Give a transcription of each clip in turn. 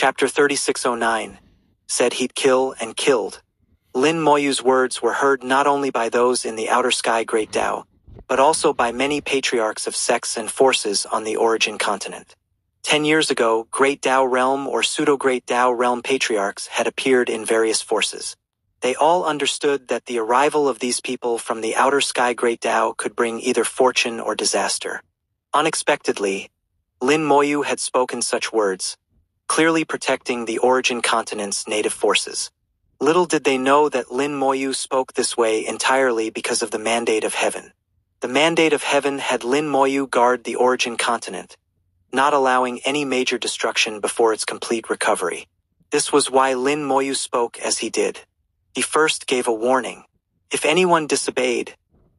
Chapter 3609 said he'd kill and killed. Lin Moyu's words were heard not only by those in the outer sky Great Tao, but also by many patriarchs of sects and forces on the origin continent. 10 years ago, Great Tao Realm or Pseudo-Great Tao Realm patriarchs had appeared in various forces. They all understood that the arrival of these people from the outer sky Great Tao could bring either fortune or disaster. Unexpectedly, Lin Moyu had spoken such words, clearly protecting the origin continent's native forces. Little did they know that Lin Moyu spoke this way entirely because of the mandate of heaven. The mandate of heaven had Lin Moyu guard the origin continent, not allowing any major destruction before its complete recovery. This was why Lin Moyu spoke as he did. He first gave a warning. If anyone disobeyed,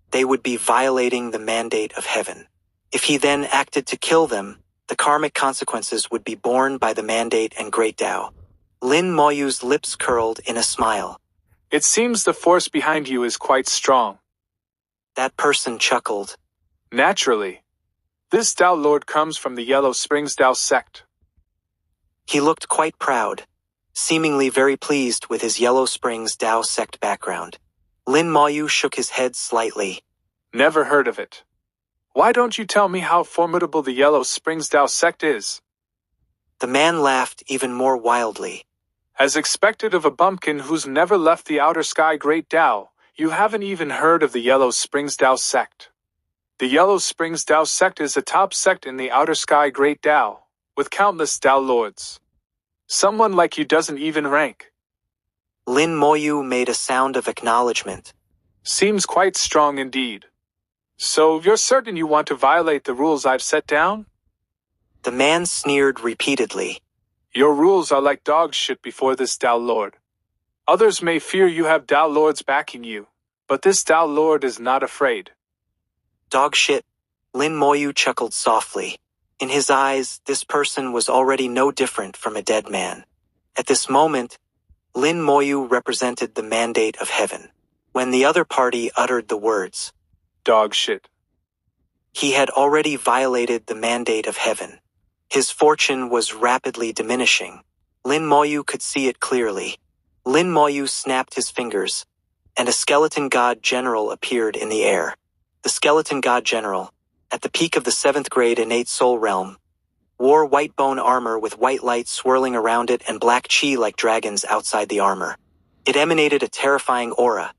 they would be violating the mandate of heaven. If he then acted to kill them, the karmic consequences would be borne by the mandate and Great Tao. Lin Moyu's lips curled in a smile. It seems the force behind you is quite strong. That person chuckled. Naturally. This Tao Lord comes from the Yellow Springs Tao sect. He looked quite proud, seemingly very pleased with his Yellow Springs Tao sect background. Lin Moyu shook his head slightly. Never heard of it. Why don't you tell me how formidable the Yellow Springs Tao sect is? The man laughed even more wildly. As expected of a bumpkin who's never left the outer sky Great Tao, you haven't even heard of the Yellow Springs Tao sect. The Yellow Springs Tao sect is a top sect in the outer sky Great Tao, with countless Tao lords. Someone like you doesn't even rank. Lin Moyu made a sound of acknowledgement. Seems quite strong indeed. So you're certain you want to violate the rules I've set down? The man sneered repeatedly. Your rules are like dog shit before this Tao Lord. Others may fear you have Tao Lords backing you, but this Tao Lord is not afraid. Dog shit. Lin Moyu chuckled softly. In his eyes, this person was already no different from a dead man. At this moment, Lin Moyu represented the mandate of heaven. When the other party uttered the words, dog shit, he had already violated the mandate of heaven. His fortune was rapidly diminishing. Lin Moyu could see it clearly. Lin Moyu snapped his fingers, and a skeleton god general appeared in the air. The skeleton god general, at the peak of the 7th grade innate soul realm, wore white bone armor with white light swirling around it and black chi like dragons outside the armor. It emanated a terrifying aura,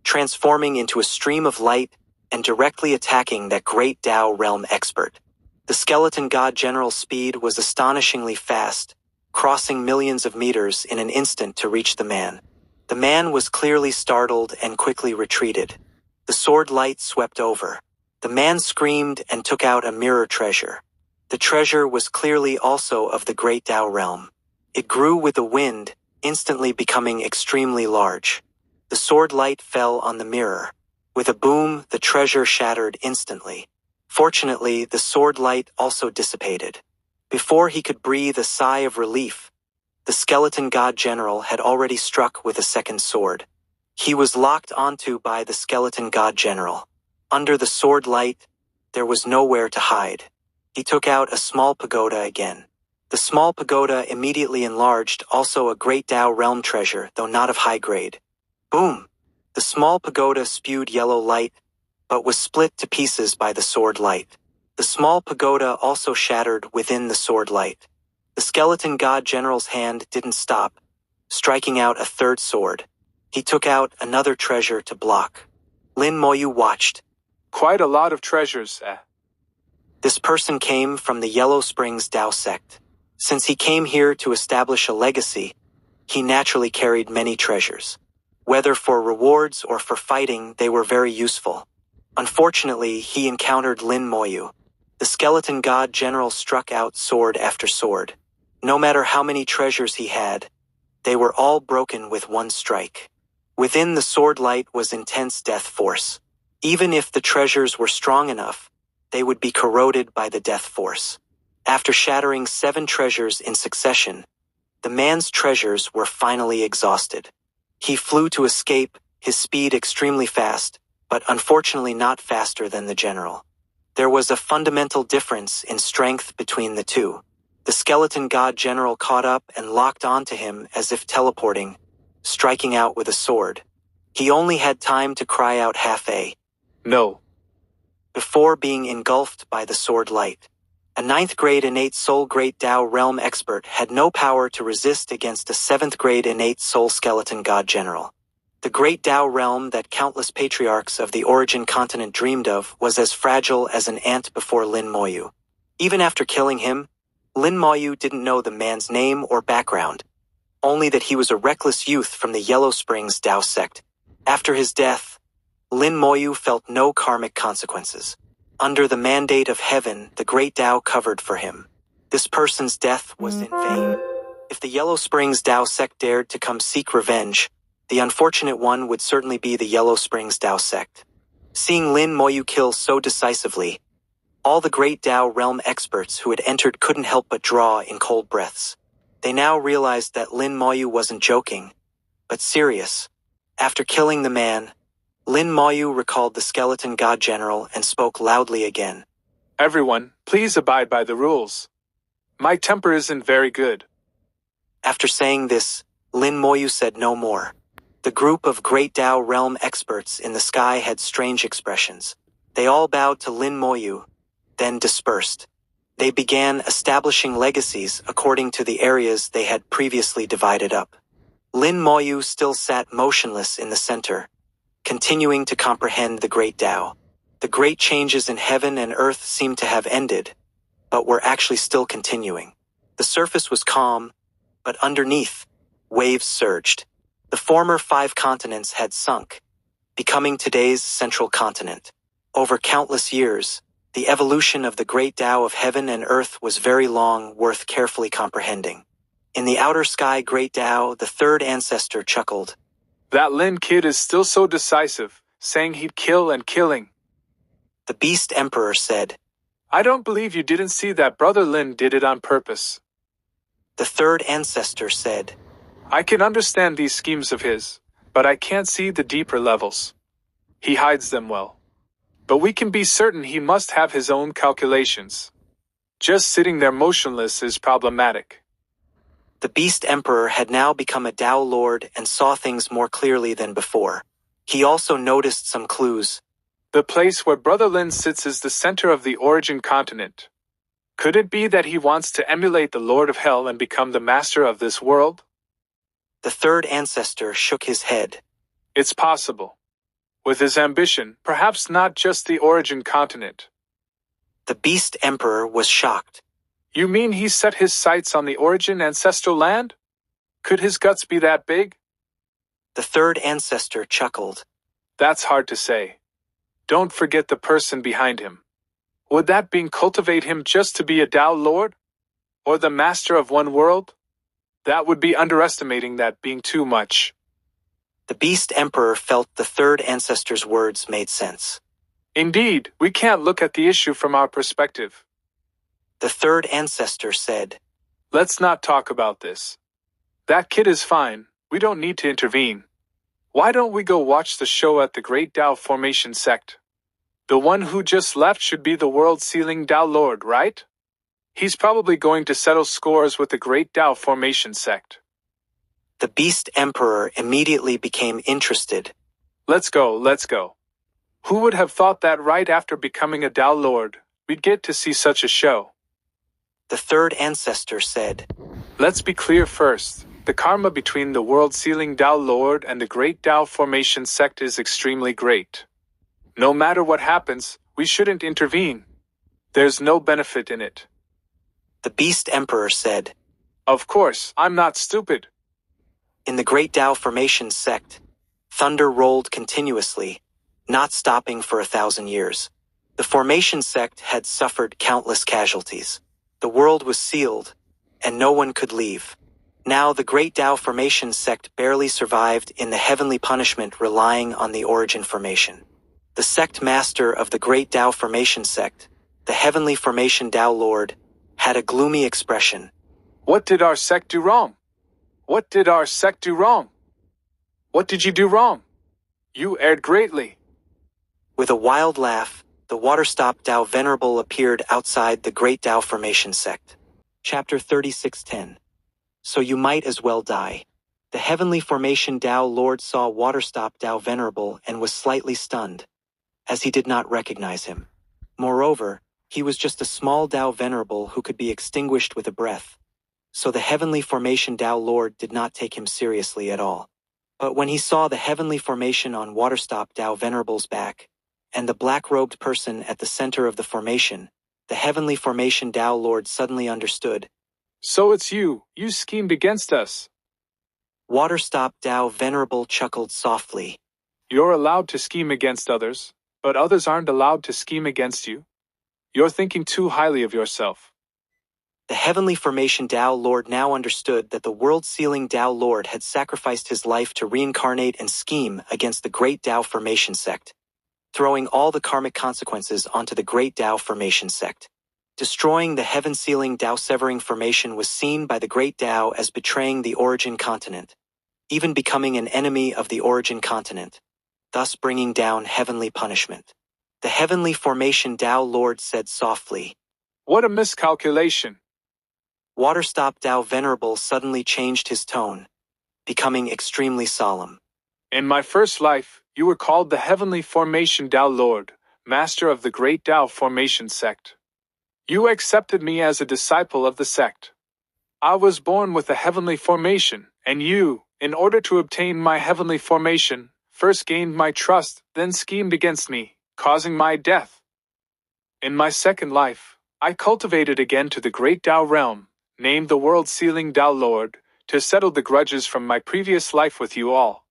transforming into a stream of light and directly attacking that great Tao realm expert. The skeleton god general's speed was astonishingly fast, crossing millions of meters in an instant to reach the man. The man was clearly startled and quickly retreated. The sword light swept over. The man screamed and took out a mirror treasure. The treasure was clearly also of the great Tao realm. It grew with the wind, instantly becoming extremely large. The sword light fell on the mirror. With a boom, the treasure shattered instantly. Fortunately, the sword light also dissipated. Before he could breathe a sigh of relief, the skeleton god general had already struck with a second sword. He was locked onto by the skeleton god general. Under the sword light, there was nowhere to hide. He took out a small pagoda again. The small pagoda immediately enlarged, also a great Tao realm treasure, though not of high grade. Boom! The small pagoda spewed yellow light, but was split to pieces by the sword light. The small pagoda also shattered within the sword light. The skeleton god general's hand didn't stop, striking out a third sword. He took out another treasure to block. Lin Moyu watched. Quite a lot of treasures, This person came from the Yellow Springs Tao sect. Since he came here to establish a legacy, he naturally carried many treasures. Whether for rewards or for fighting, they were very useful. Unfortunately, he encountered Lin Moyu. The skeleton god general struck out sword after sword. No matter how many treasures he had, they were all broken with one strike. Within the sword light was intense death force. Even if the treasures were strong enough, they would be corroded by the death force. After shattering 7 treasures in succession, the man's treasures were finally exhausted. He flew to escape, his speed extremely fast, but unfortunately not faster than the general. There was a fundamental difference in strength between the two. The skeleton god general caught up and locked onto him as if teleporting, striking out with a sword. He only had time to cry out half a "No." before being engulfed by the sword light. A 9th grade innate soul Great Tao realm expert had no power to resist against a 7th grade innate soul skeleton god general. The Great Tao realm that countless patriarchs of the origin continent dreamed of was as fragile as an ant before Lin Moyu. Even after killing him, Lin Moyu didn't know the man's name or background, only that he was a reckless youth from the Yellow Springs Tao sect. After his death, Lin Moyu felt no karmic consequences. Under the mandate of heaven, the Great Tao covered for him. This person's death was in vain. If the Yellow Springs Tao sect dared to come seek revenge, the unfortunate one would certainly be the Yellow Springs Tao sect. Seeing Lin Moyu kill so decisively, all the Great Tao realm experts who had entered couldn't help but draw in cold breaths. They now realized that Lin Moyu wasn't joking, but serious. After killing the man, Lin Moyu recalled the skeleton god general and spoke loudly again. "Everyone, please abide by the rules. My temper isn't very good." After saying this, Lin Moyu said no more. The group of Great Tao realm experts in the sky had strange expressions. They all bowed to Lin Moyu, then dispersed. They began establishing legacies according to the areas they had previously divided up. Lin Moyu still sat motionless in the center, continuing to comprehend the Great Tao. The great changes in heaven and earth seemed to have ended, but were actually still continuing. The surface was calm, but underneath, waves surged. The former 5 continents had sunk, becoming today's central continent. Over countless years, the evolution of the Great Tao of heaven and earth was very long, worth carefully comprehending. In the outer sky Great Tao, the 3rd ancestor chuckled. "That Lin kid is still so decisive, saying he'd kill and killing." The Beast Emperor said. "I don't believe you didn't see that Brother Lin did it on purpose." The 3rd ancestor said. "I can understand these schemes of his, but I can't see the deeper levels. He hides them well. But we can be certain he must have his own calculations. Just sitting there motionless is problematic." The Beast Emperor had now become a Tao Lord and saw things more clearly than before. He also noticed some clues. "The place where Brother Lin sits is the center of the origin continent. Could it be that he wants to emulate the Lord of Hell and become the master of this world?" The 3rd ancestor shook his head. "It's possible. With his ambition, perhaps not just the origin continent." The Beast Emperor was shocked. "You mean he set his sights on the origin ancestral land? Could his guts be that big?" The 3rd ancestor chuckled. "That's hard to say. Don't forget the person behind him. Would that being cultivate him just to be a Tao Lord? Or the master of one world? That would be underestimating that being too much." The Beast Emperor felt the 3rd ancestor's words made sense. "Indeed, we can't look at the issue from our perspective." The 3rd ancestor said. "Let's not talk about this. That kid is fine, we don't need to intervene. Why don't we go watch the show at the Great Tao Formation sect? The one who just left should be the world-sealing Tao Lord, right? He's probably going to settle scores with the Great Tao Formation sect." The Beast Emperor immediately became interested. Let's go. Who would have thought that right after becoming a Tao Lord, we'd get to see such a show?" The 3rd ancestor said. "Let's be clear first. The karma between the world-sealing Tao Lord and the Great Tao Formation sect is extremely great. No matter what happens, we shouldn't intervene. There's no benefit in it." The Beast Emperor said. "Of course, I'm not stupid." In the Great Tao Formation sect, thunder rolled continuously, not stopping for 1,000 years. The Formation sect had suffered countless casualties. The world was sealed, and no one could leave. Now the Great Tao Formation sect barely survived in the heavenly punishment relying on the origin formation. The sect master of the Great Tao Formation sect, the Heavenly Formation Tao Lord, had a gloomy expression. "What did our sect do wrong? What did our sect do wrong? What did you do wrong? You erred greatly." With a wild laugh, the Waterstop Tao Venerable appeared outside the Great Tao Formation sect. Chapter 36:10. So you might as well die. The heavenly formation Tao Lord saw Waterstop Tao Venerable and was slightly stunned, as he did not recognize him. Moreover, he was just a small Tao Venerable who could be extinguished with a breath. So the heavenly formation Tao Lord did not take him seriously at all. But when he saw the heavenly formation on Waterstop Tao Venerable's back, and the black-robed person at the center of the formation, the heavenly formation Tao Lord suddenly understood. So it's you schemed against us. Waterstop Tao Venerable chuckled softly. You're allowed to scheme against others, but others aren't allowed to scheme against you. You're thinking too highly of yourself. The heavenly formation Tao Lord now understood that the world-sealing Tao Lord had sacrificed his life to reincarnate and scheme against the great Tao formation sect, throwing all the karmic consequences onto the great Tao formation sect. Destroying the heaven-sealing Tao-severing formation was seen by the great Tao as betraying the origin continent, even becoming an enemy of the origin continent, thus bringing down heavenly punishment. The heavenly formation Tao Lord said softly. What a miscalculation! Waterstop Tao Venerable suddenly changed his tone, becoming extremely solemn. In my first life, you were called the Heavenly Formation Tao Lord, Master of the Great Tao Formation Sect. You accepted me as a disciple of the sect. I was born with a heavenly formation, and you, in order to obtain my heavenly formation, first gained my trust, then schemed against me, causing my death. In my second life, I cultivated again to the Great Tao realm, named the World-Sealing Tao Lord, to settle the grudges from my previous life with you all.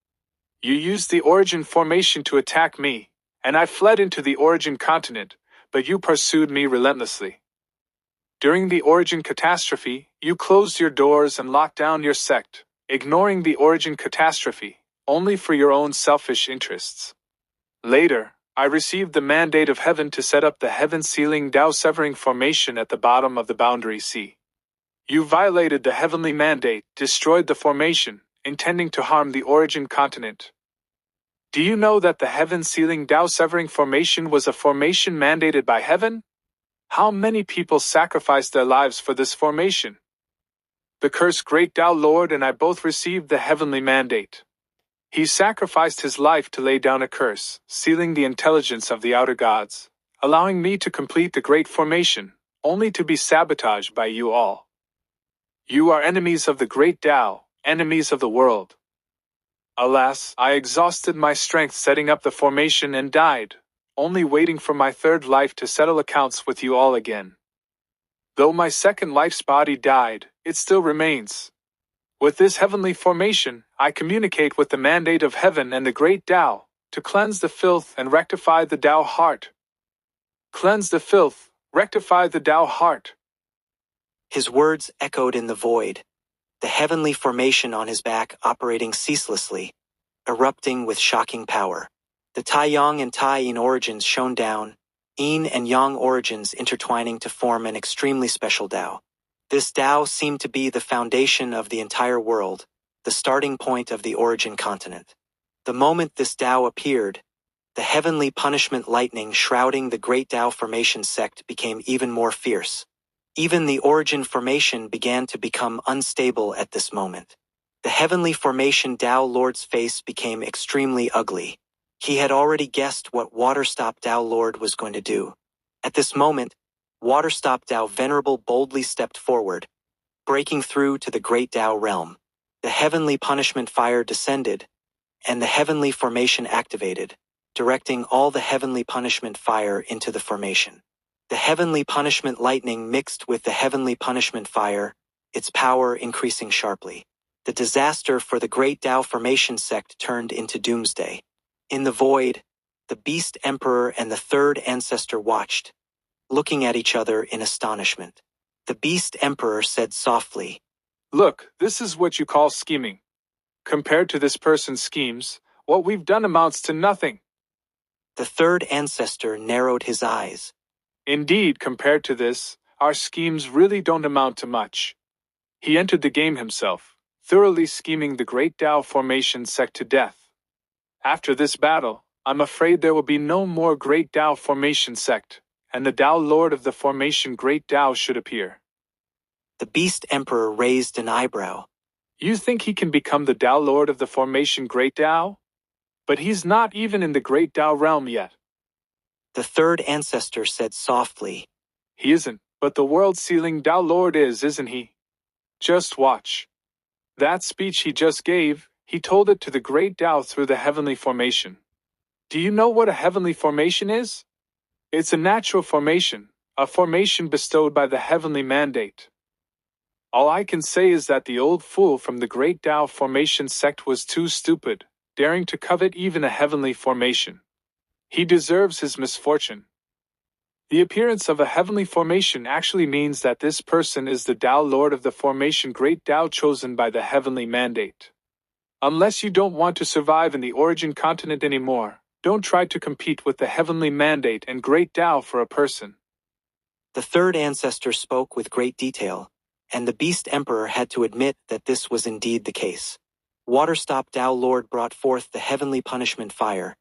You used the origin formation to attack me, and I fled into the origin continent, but you pursued me relentlessly. During the origin catastrophe, you closed your doors and locked down your sect, ignoring the origin catastrophe, only for your own selfish interests. Later, I received the mandate of heaven to set up the heaven-sealing Tao-severing formation at the bottom of the boundary sea. You violated the heavenly mandate, destroyed the formation, intending to harm the origin continent. Do you know that the heaven-sealing Tao-severing formation was a formation mandated by heaven? How many people sacrificed their lives for this formation? The cursed Great Tao Lord and I both received the heavenly mandate. He sacrificed his life to lay down a curse, sealing the intelligence of the outer gods, allowing me to complete the great formation, only to be sabotaged by you all. You are enemies of the great Tao, enemies of the world. Alas, I exhausted my strength setting up the formation and died, only waiting for my third life to settle accounts with you all again. Though my second life's body died, it still remains. With this heavenly formation, I communicate with the mandate of heaven and the great Tao, to cleanse the filth and rectify the Tao heart. Cleanse the filth, rectify the Tao heart. His words echoed in the void, the heavenly formation on his back operating ceaselessly, erupting with shocking power. The Tai Yang and Tai Yin origins shone down, Yin and Yang origins intertwining to form an extremely special Tao. This Tao seemed to be the foundation of the entire world, the starting point of the origin continent. The moment this Tao appeared, the heavenly punishment lightning shrouding the great Tao formation sect became even more fierce. Even the origin formation began to become unstable at this moment. The heavenly formation Tao Lord's face became extremely ugly. He had already guessed what Waterstop Tao Lord was going to do. At this moment, Waterstop Tao Venerable boldly stepped forward, breaking through to the great Tao realm. The heavenly punishment fire descended, and the heavenly formation activated, directing all the heavenly punishment fire into the formation. The heavenly punishment lightning mixed with the heavenly punishment fire, its power increasing sharply. The disaster for the great Tao formation sect turned into doomsday. In the void, the Beast Emperor and the Third Ancestor watched, looking at each other in astonishment. The Beast Emperor said softly, Look, this is what you call scheming. Compared to this person's schemes, what we've done amounts to nothing. The Third Ancestor narrowed his eyes. Indeed, compared to this, our schemes really don't amount to much. He entered the game himself, thoroughly scheming the great Tao formation sect to death. After this battle, I'm afraid there will be no more great Tao formation sect, and the Tao Lord of the formation great Tao should appear. The Beast Emperor raised an eyebrow. You think he can become the Tao Lord of the formation Great Tao? But he's not even in the Great Tao realm yet. The third ancestor said softly. He isn't, but the world-sealing Tao Lord is, isn't he? Just watch. That speech he just gave, he told it to the Great Tao through the heavenly formation. Do you know what a heavenly formation is? It's a natural formation, a formation bestowed by the heavenly mandate. All I can say is that the old fool from the Great Tao formation sect was too stupid, daring to covet even a heavenly formation. He deserves his misfortune. The appearance of a heavenly formation actually means that this person is the Tao Lord of the formation Great Tao chosen by the heavenly mandate. Unless you don't want to survive in the origin continent anymore, don't try to compete with the heavenly mandate and Great Tao for a person. The third ancestor spoke with great detail, and the Beast Emperor had to admit that this was indeed the case. Waterstop Tao Lord brought forth the heavenly punishment fire,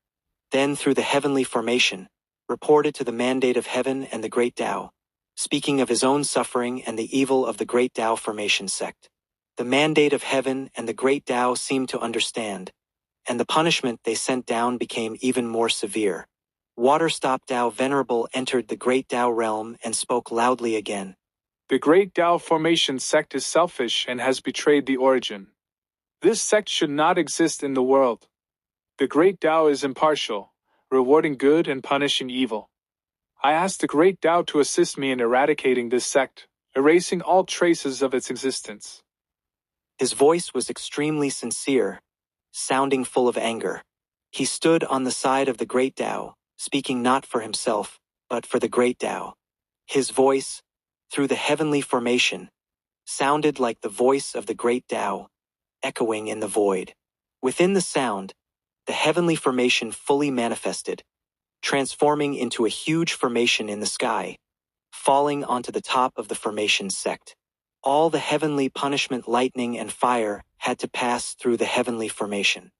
then through the heavenly formation, reported to the mandate of heaven and the Great Tao, speaking of his own suffering and the evil of the Great Tao formation sect. The mandate of heaven and the Great Tao seemed to understand, and the punishment they sent down became even more severe. Waterstop Tao Venerable entered the Great Tao realm and spoke loudly again. The Great Tao formation sect is selfish and has betrayed the origin. This sect should not exist in the world. The Great Tao is impartial, rewarding good and punishing evil. I asked the Great Tao to assist me in eradicating this sect, erasing all traces of its existence. His voice was extremely sincere, sounding full of anger. He stood on the side of the Great Tao, speaking not for himself, but for the Great Tao. His voice, through the heavenly formation, sounded like the voice of the Great Tao, echoing in the void. Within the sound, the heavenly formation fully manifested, transforming into a huge formation in the sky, falling onto the top of the formation sect. All the heavenly punishment lightning and fire had to pass through the heavenly formation.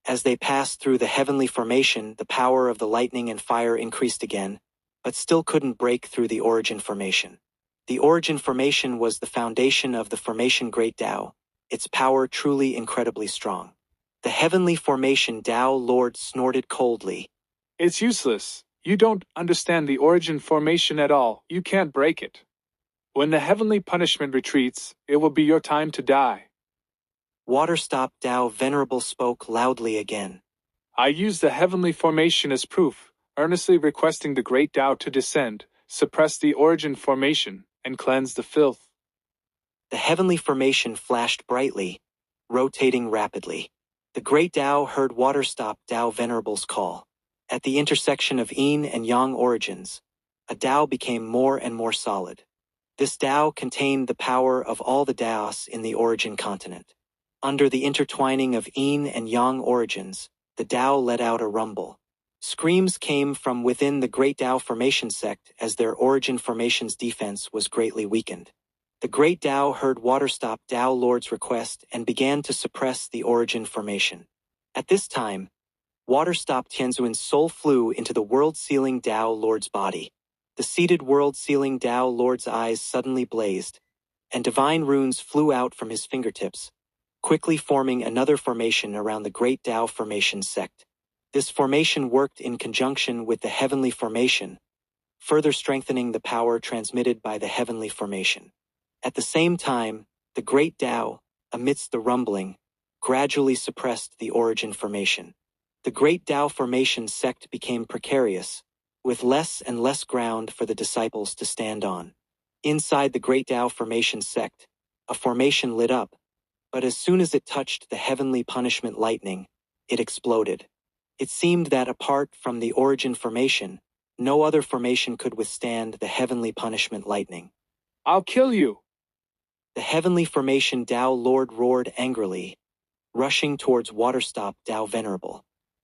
As they passed through the heavenly formation, the power of the lightning and fire increased again, but still couldn't break through the origin formation. The origin formation was the foundation of the formation Great Tao, its power truly incredibly strong. The heavenly formation Tao Lord snorted coldly. It's useless. You don't understand the origin formation at all. You can't break it. When the heavenly punishment retreats, it will be your time to die. Waterstop Tao Venerable spoke loudly again. I use the heavenly formation as proof, earnestly requesting the Great Tao to descend, suppress the origin formation, and cleanse the filth. The heavenly formation flashed brightly, rotating rapidly. The Great Tao heard Waterstop Tao Venerable's call. At the intersection of Yin and Yang origins, a Tao became more and more solid. This Tao contained the power of all the Taos in the origin continent. Under the intertwining of Yin and Yang origins, the Tao let out a rumble. Screams came from within the Great Tao formation sect as their origin formation's defense was greatly weakened. The Great Tao heard Waterstop Tao Lord's request and began to suppress the origin formation. At this time, Waterstop Tianzuan's soul flew into the world-sealing Tao Lord's body. The seated world-sealing Tao Lord's eyes suddenly blazed, and divine runes flew out from his fingertips, quickly forming another formation around the Great Tao formation sect. This formation worked in conjunction with the heavenly formation, further strengthening the power transmitted by the heavenly formation. At the same time, the Great Tao, amidst the rumbling, gradually suppressed the origin formation. The Great Tao formation sect became precarious, with less and less ground for the disciples to stand on. Inside the Great Tao formation sect, a formation lit up, but as soon as it touched the heavenly punishment lightning, it exploded. It seemed that apart from the origin formation, no other formation could withstand the heavenly punishment lightning. I'll kill you! The heavenly formation Tao Lord roared angrily, rushing towards Waterstop Tao Venerable.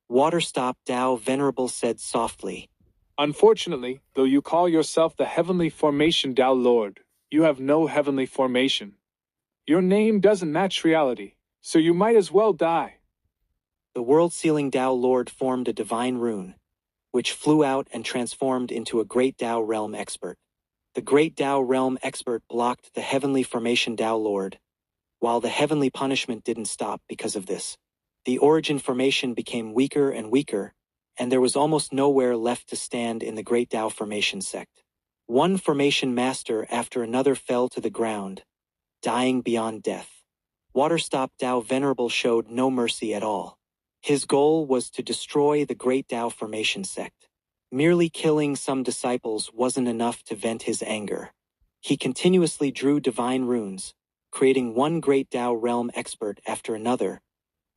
Waterstop Tao Venerable said softly, Unfortunately, though you call yourself the heavenly formation Tao Lord, you have no heavenly formation. Your name doesn't match reality, so you might as well die. The world-sealing Tao Lord formed a divine rune, which flew out and transformed into a great Tao realm expert. The great Tao realm expert blocked the heavenly formation Tao Lord, while the heavenly punishment didn't stop because of this. The origin formation became weaker and weaker, and there was almost nowhere left to stand in the great Tao formation sect. One formation master after another fell to the ground, dying beyond death. Waterstop Tao Venerable showed no mercy at all. His goal was to destroy the great Tao formation sect. Merely killing some disciples wasn't enough to vent his anger. He continuously drew divine runes, creating one great Tao realm expert after another,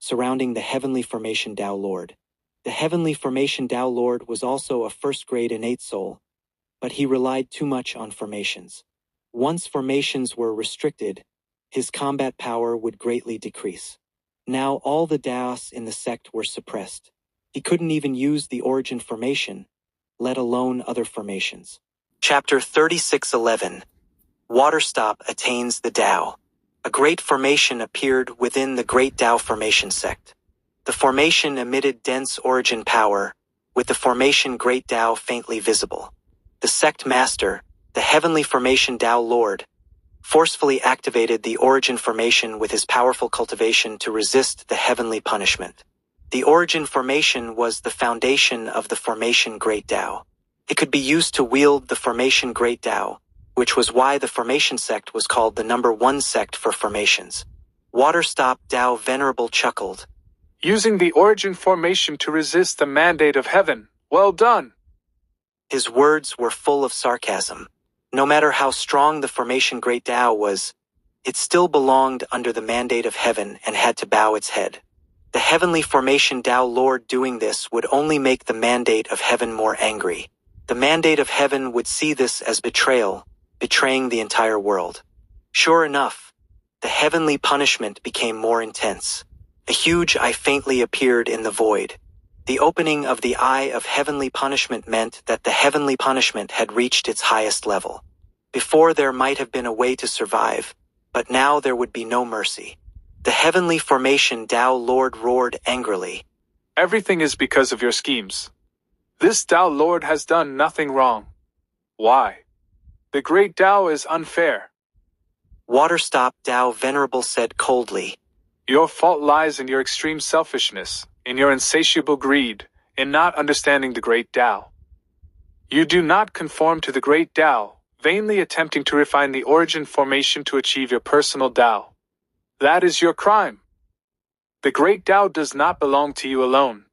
surrounding the heavenly formation Tao Lord. The heavenly formation Tao Lord was also a first-grade innate soul, but he relied too much on formations. Once formations were restricted, his combat power would greatly decrease. Now all the Taos in the sect were suppressed. He couldn't even use the origin formation, let alone other formations. Chapter 3611. Waterstop attains the Tao. A great formation appeared within the great Tao formation sect. The formation emitted dense origin power, with the formation great Tao faintly visible. The sect master, the heavenly formation Tao Lord, forcefully activated the origin formation with his powerful cultivation to resist the heavenly punishment. The origin formation was the foundation of the formation Great Tao. It could be used to wield the formation Great Tao, which was why the formation sect was called the #1 sect for formations. Waterstop Tao Venerable chuckled. Using the origin formation to resist the mandate of heaven. Well done. His words were full of sarcasm. No matter how strong the formation Great Tao was, it still belonged under the mandate of heaven and had to bow its head. The heavenly formation Tao Lord doing this would only make the mandate of heaven more angry. The mandate of heaven would see this as betrayal, betraying the entire world. Sure enough, the heavenly punishment became more intense. A huge eye faintly appeared in the void. The opening of the eye of heavenly punishment meant that the heavenly punishment had reached its highest level. Before there might have been a way to survive, but now there would be no mercy. The heavenly formation Tao Lord roared angrily. Everything is because of your schemes. This Tao Lord has done nothing wrong. Why? The great Tao is unfair. Waterstop Tao Venerable said coldly. Your fault lies in your extreme selfishness, in your insatiable greed, in not understanding the great Tao. You do not conform to the great Tao, vainly attempting to refine the origin formation to achieve your personal Tao. That is your crime. The great Tao does not belong to you alone.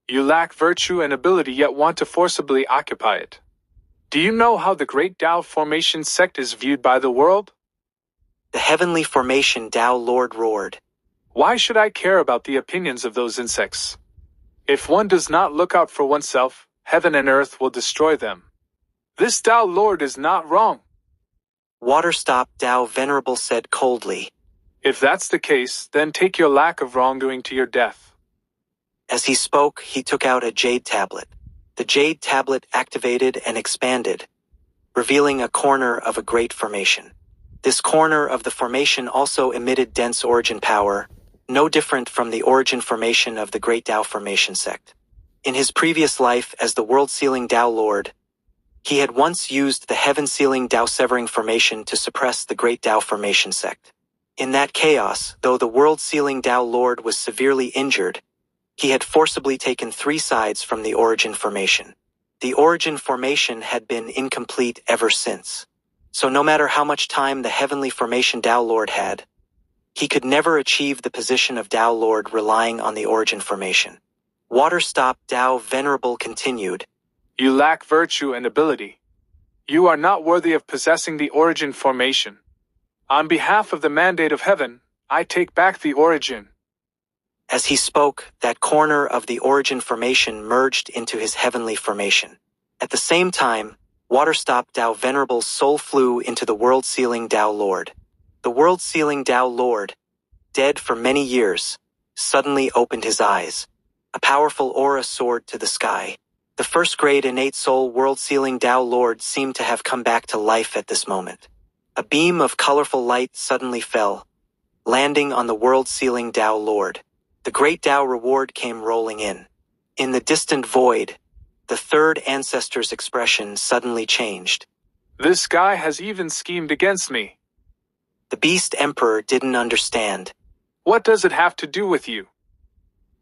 You lack virtue and ability yet want to forcibly occupy it. Do you know how the great Tao formation sect is viewed by the world? The heavenly formation Tao Lord roared. Why should I care about the opinions of those insects? If one does not look out for oneself, heaven and earth will destroy them. This Tao Lord is not wrong. Waterstop Tao Venerable said coldly. If that's the case, then take your lack of wrongdoing to your death. As he spoke, he took out a jade tablet. The jade tablet activated and expanded, revealing a corner of a great formation. This corner of the formation also emitted dense origin power, no different from the origin formation of the Great Tao formation sect. In his previous life as the world-sealing Tao Lord, he had once used the heaven-sealing Tao-severing formation to suppress the Great Tao formation sect. In that chaos, though the world-sealing Tao Lord was severely injured, he had forcibly taken 3 sides from the origin formation. The origin formation had been incomplete ever since. So no matter how much time the heavenly formation Tao Lord had, he could never achieve the position of Tao Lord relying on the origin formation. Waterstop Tao Venerable continued. You lack virtue and ability. You are not worthy of possessing the origin formation. On behalf of the mandate of heaven, I take back the origin. As he spoke, that corner of the origin formation merged into his heavenly formation. At the same time, Waterstop Tao Venerable's soul flew into the world-sealing Tao Lord. The world-sealing Tao Lord, dead for many years, suddenly opened his eyes. A powerful aura soared to the sky. The first-grade innate soul world-sealing Tao Lord seemed to have come back to life at this moment. A beam of colorful light suddenly fell, landing on the world-sealing Tao Lord. The great Tao reward came rolling in. In the distant void, the third ancestor's expression suddenly changed. This guy has even schemed against me. The Beast Emperor didn't understand. What does it have to do with you?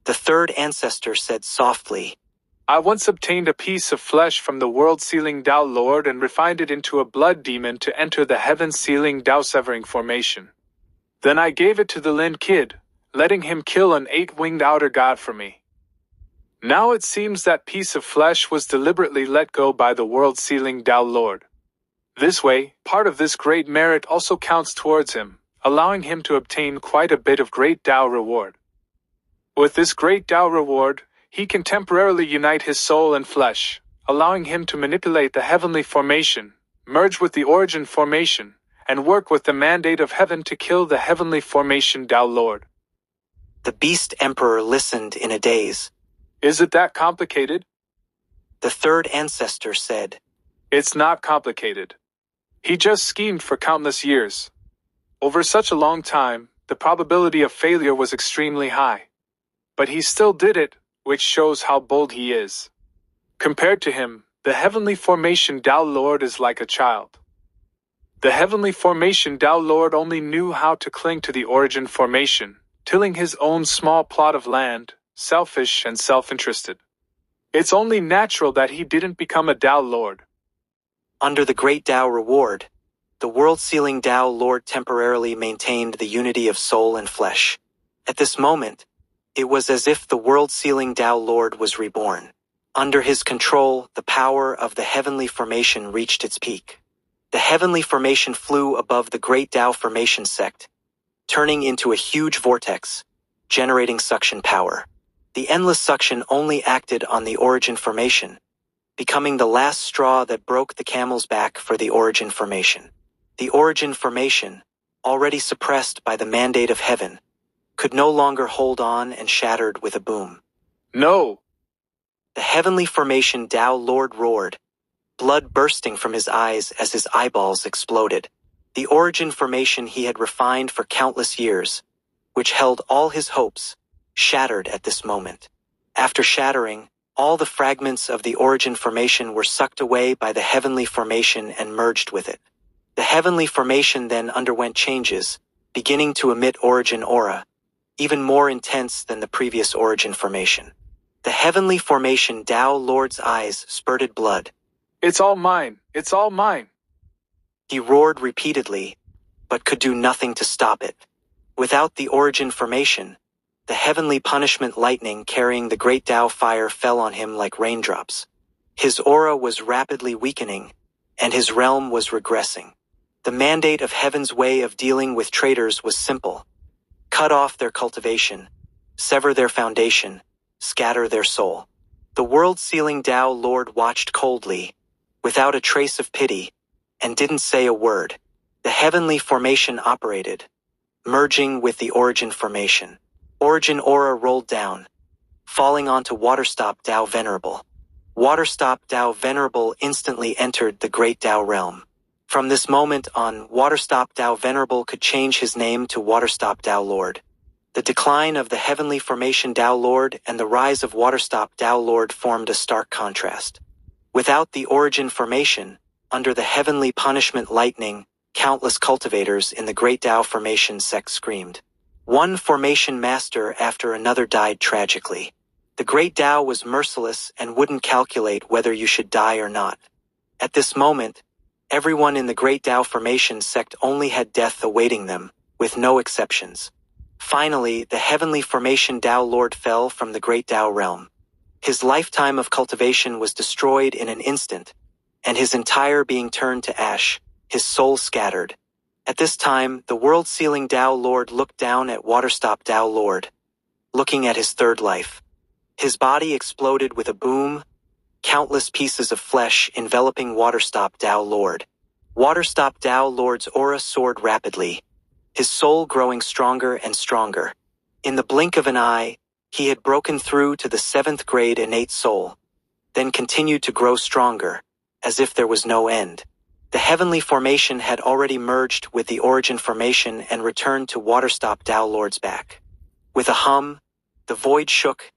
The third ancestor said softly, I once obtained a piece of flesh from the world-sealing Tao Lord and refined it into a blood demon to enter the heaven-sealing Tao-severing formation. Then I gave it to the Lin Kid, letting him kill an 8-winged outer god for me. Now it seems that piece of flesh was deliberately let go by the world-sealing Tao Lord. This way, part of this great merit also counts towards him, allowing him to obtain quite a bit of great Tao reward. With this great Tao reward, he can temporarily unite his soul and flesh, allowing him to manipulate the heavenly formation, merge with the origin formation, and work with the mandate of heaven to kill the heavenly formation Tao Lord. The Beast Emperor listened in a daze. Is it that complicated? The third ancestor said, It's not complicated. He just schemed for countless years. Over such a long time, the probability of failure was extremely high. But he still did it, which shows how bold he is. Compared to him, the heavenly formation Tao Lord is like a child. The heavenly formation Tao Lord only knew how to cling to the origin formation, tilling his own small plot of land, selfish and self-interested. It's only natural that he didn't become a Tao Lord. Under the great Tao reward, the world-sealing Tao Lord temporarily maintained the unity of soul and flesh. At this moment, it was as if the world-sealing Tao Lord was reborn. Under his control, the power of the heavenly formation reached its peak. The heavenly formation flew above the great Tao formation sect, turning into a huge vortex, generating suction power. The endless suction only acted on the origin formation, becoming the last straw that broke the camel's back for the origin formation. The origin formation, already suppressed by the mandate of heaven, could no longer hold on and shattered with a boom. No! The heavenly formation Tao Lord roared, blood bursting from his eyes as his eyeballs exploded. The origin formation he had refined for countless years, which held all his hopes, shattered at this moment. After shattering, all the fragments of the origin formation were sucked away by the heavenly formation and merged with it. The heavenly formation then underwent changes, beginning to emit origin aura, even more intense than the previous origin formation. The heavenly formation Tao Lord's eyes spurted blood. It's all mine! It's all mine! He roared repeatedly, but could do nothing to stop it. Without the origin formation, the heavenly punishment lightning carrying the great Tao fire fell on him like raindrops. His aura was rapidly weakening, and his realm was regressing. The mandate of heaven's way of dealing with traitors was simple. Cut off their cultivation, sever their foundation, scatter their soul. The world-sealing Tao Lord watched coldly, without a trace of pity, and didn't say a word. The heavenly formation operated, merging with the origin formation. Origin aura rolled down, falling onto Waterstop Tao Venerable. Waterstop Tao Venerable instantly entered the great Tao realm. From this moment on, Waterstop Tao Venerable could change his name to Waterstop Tao Lord. The decline of the heavenly formation Tao Lord and the rise of Waterstop Tao Lord formed a stark contrast. Without the origin formation, under the heavenly punishment lightning, countless cultivators in the great Tao formation sect screamed. One formation master after another died tragically. The great Tao was merciless and wouldn't calculate whether you should die or not. At this moment, everyone in the great Tao formation sect only had death awaiting them, with no exceptions. Finally, the heavenly formation Tao Lord fell from the great Tao realm. His lifetime of cultivation was destroyed in an instant, and his entire being turned to ash, his soul scattered. At this time, the world-sealing Tao Lord looked down at Waterstop Tao Lord, looking at his third life. His body exploded with a boom, countless pieces of flesh enveloping Waterstop Tao Lord. Waterstop Tao Lord's aura soared rapidly, his soul growing stronger and stronger. In the blink of an eye, he had broken through to the 7th grade innate soul, then continued to grow stronger, as if there was no end. The heavenly formation had already merged with the origin formation and returned to Waterstop Tao Lord's back. With a hum, the void shook,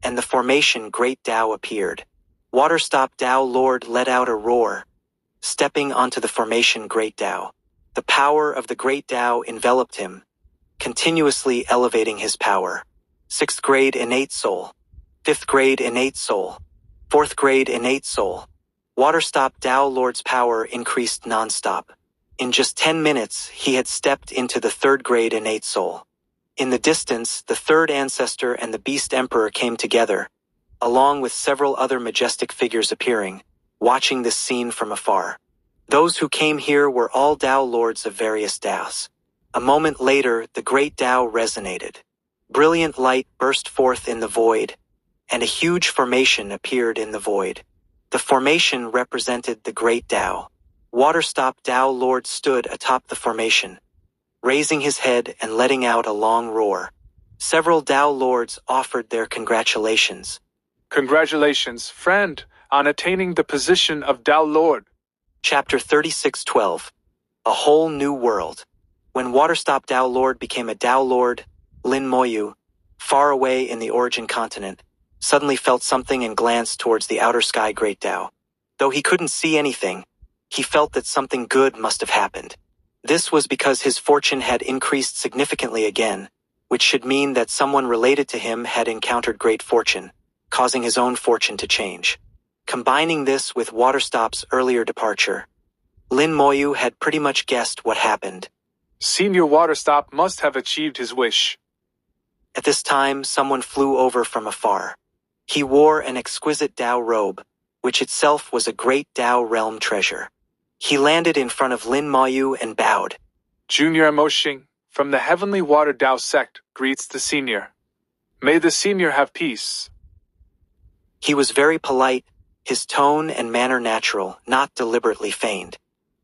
and the formation Great Tao appeared. Waterstop Tao Lord let out a roar, stepping onto the formation Great Tao. The power of the Great Tao enveloped him, continuously elevating his power. 6th grade innate soul. 5th grade innate soul. 4th grade innate soul. Waterstop Tao Lord's power increased non-stop. In just 10 minutes, he had stepped into the 3rd grade innate soul. In the distance, the 3rd ancestor and the Beast Emperor came together, along with several other majestic figures appearing, watching this scene from afar. Those who came here were all Tao Lords of various Taos. A moment later, the Great Tao resonated. Brilliant light burst forth in the void, and a huge formation appeared in the void. The formation represented the Great Tao. Waterstop Tao Lord stood atop the formation, raising his head and letting out a long roar. Several Tao Lords offered their congratulations. Congratulations, friend, on attaining the position of Tao Lord. Chapter 36:12. A Whole New World. When Waterstop Tao Lord became a Tao Lord, Lin Moyu, far away in the origin continent, suddenly felt something and glanced towards the outer sky Great Tao. Though he couldn't see anything, he felt that something good must have happened. This was because his fortune had increased significantly again, which should mean that someone related to him had encountered great fortune, causing his own fortune to change. Combining this with Waterstop's earlier departure, Lin Moyu had pretty much guessed what happened. Senior Waterstop must have achieved his wish. At this time, someone flew over from afar. He wore an exquisite Tao robe, which itself was a great Tao realm treasure. He landed in front of Lin Moyu and bowed. Junior Emoshing, from the Heavenly Water Tao sect, greets the senior. May the senior have peace. He was very polite, his tone and manner natural, not deliberately feigned.